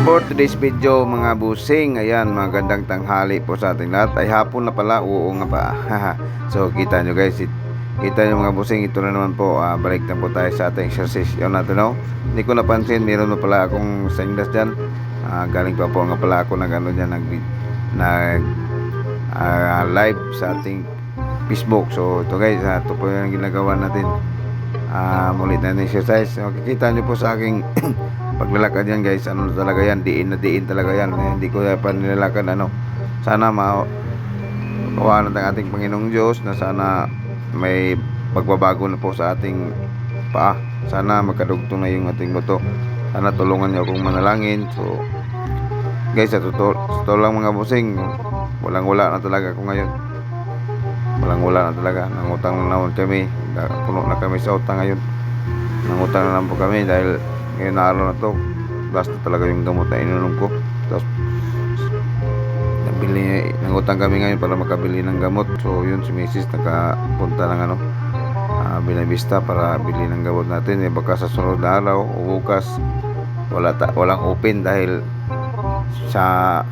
for today's video mga busing, ayan, magandang tanghali po sa ating lahat. Ay hapon na pala, oo nga pa. So kita nyo guys, kita nyo mga busing, ito na naman po, balik na po tayo sa ating exercise. Yun natin, no? Hindi ko napansin, meron na pala akong singles dyan. Galing pa po nga pala ako nag live sa ating Facebook. So ito guys, ito po yung ginagawa natin. Muli na exercise. Makikita nyo po sa aking paglalakad yan guys, ano talaga yan, diin na diin talaga yan. Hindi ko pa nilalakad, ano. Sana makawa ng ating Panginoong Diyos na sana may pagbabago na po sa ating paa. Sana magkadugtong na yung ating buto. Sana tulungan niyo akong manalangin. So guys, sa totoo lang mga busing, walang wala na talaga ako ngayon. Walang wala na talaga. Nangutang na naman kami. Puno na kami sa utang ngayon. Nangutang na lang po kami dahil ngayon na araw na to, last na talaga yung gamot na ininom ko. Tapos nangutang kami ngayon para makabili ng gamot. So yun, si Mrs. nakapunta ng Binavista para bili ng gamot natin. Baka sa sunod na araw o bukas walang open dahil sa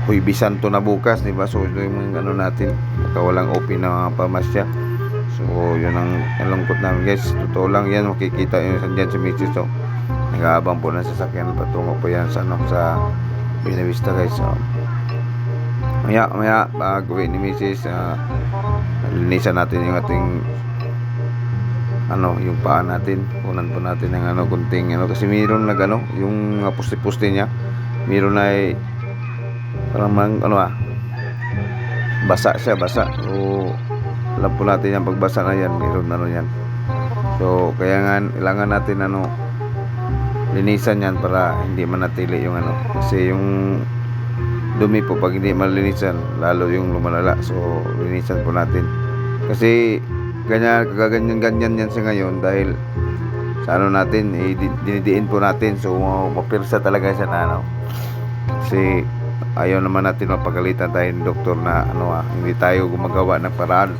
Huwebes Santo na bukas, diba? So ito yung natin, baka walang open na mga pamasya. So yun ang lungkot namin guys. Totoo lang yan, makikita yun dyan si Mrs. So nag-aabang po ng sasakyan, patungo po yan sa Binavista guys. So maya bago ni Mrs. Linisan natin yung ating yung paa natin. Kunan po natin ng kunting kasi mayroon yung puste-puste niya, mayroon ay parang basa siya. So alam po natin yan, pagbasa na yan, mayroon yan. So kaya nga kailangan natin linisan yan para hindi manatili yung kasi yung dumi po pag hindi malinisan lalo yung lumalala. So linisan po natin kasi ganyan yan sa ngayon dahil sa natin dinidiin po natin. So mapirsa talaga siya na kasi ayaw naman natin mapagalitan tayo ng doktor na hindi tayo gumagawa ng paraan.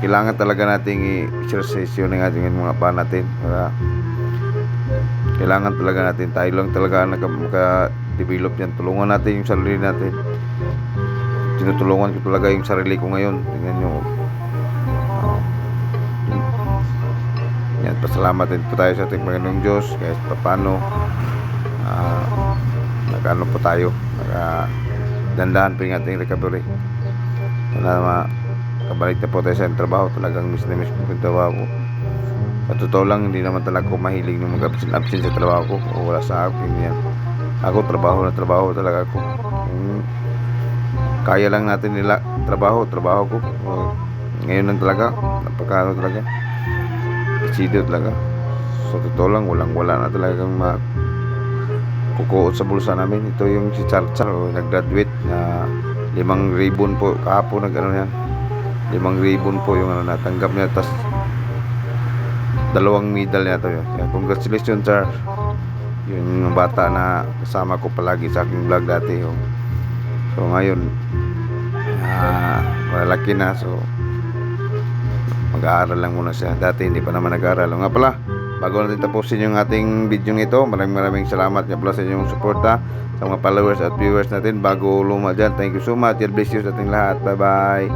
Kailangan talaga nating i-exercise yun ng ating mga paa natin. Kailangan talaga natin, tayo lang talaga maka-develop yan. Tulungan natin yung sarili natin. Tinutulungan ko talaga yung sarili ko ngayon. Tingnan nyo. Yan, pasalamat din po tayo sa ating Panginoong Diyos. Kahit paano nag-ano po tayo, dandahan po yung ating recovery. Sana kabalik na po tayo sa trabaho. Talagang miss na miss po yung trabaho ko. Sa totoo lang, hindi naman talaga ako mahilig nung mag-absent sa trabaho ko. O wala sa akin yan. Ako trabaho talaga ako. Kaya lang natin nila trabaho ko. Ngayon lang talaga, napakano talaga, isido talaga. Sa totoo lang, wala na talagang kukuot sa bulsa namin. Ito yung si Char nag-graduate na 5 ribbon po kahapon, yan 5 ribbon po yung natanggap niya, tas 2 medal niya to yun. Congratulations Char, yung bata na kasama ko palagi sa aking vlog dati. So ngayon malaki na, so mag-aaral lang muna siya. Dati hindi pa naman nag-aaral. Nga pala, bago natin tapusin yung ating video ito, maraming salamat nga pala sa inyong suporta, sa mga followers at viewers natin bago luma dyan. Thank you so much. God bless you sa ating lahat. Bye bye.